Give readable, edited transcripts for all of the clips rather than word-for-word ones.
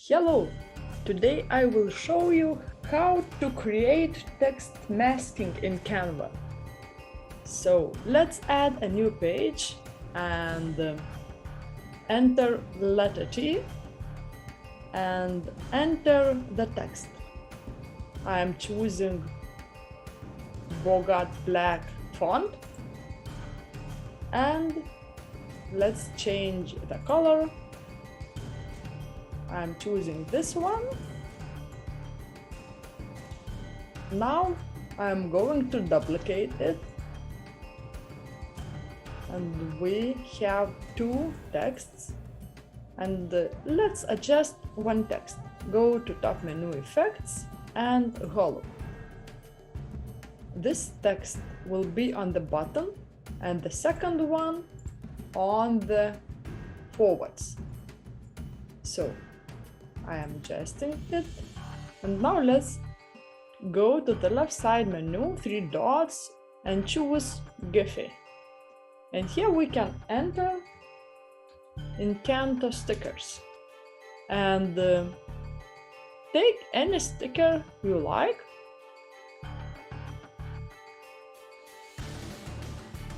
Hello! Today I will show you how to create text masking in Canva. So let's add a new page and enter the letter T and enter the text. I am choosing Bogart black font and let's change the color. I'm choosing this one. Now I'm going to duplicate it and we have two texts, and let's adjust one text. Go to top menu effects and hollow. This text will be on the bottom and the second one on the forwards. So I am adjusting it, and now let's go to the left side menu, three dots, and choose Giphy. And here we can enter Encanto stickers and take any sticker you like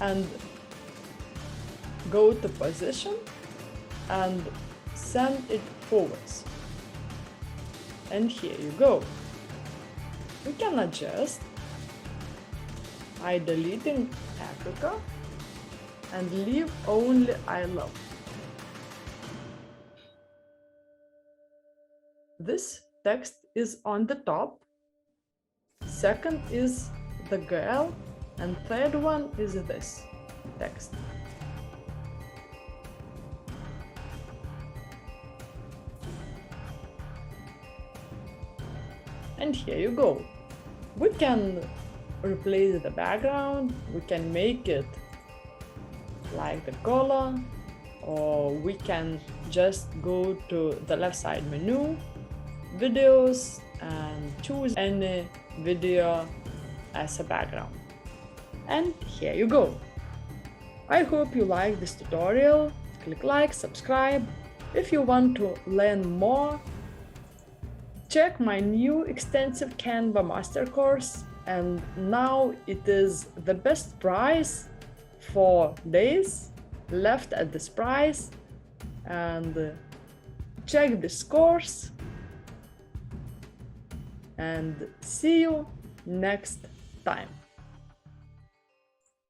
and go to position and send it forwards. And here you go. We can adjust. I deleting Africa and leave only I love. This text is on the top, second is the girl, and third one is this text. And here you go. We can replace the background, we can make it like the color, or we can just go to the left side menu, videos, and choose any video as a background. And here you go. I hope you like this tutorial. Click like, subscribe. If you want to learn more, check my new extensive Canva master course, and now it is the best price for days left at this price. And check this course and see you next time.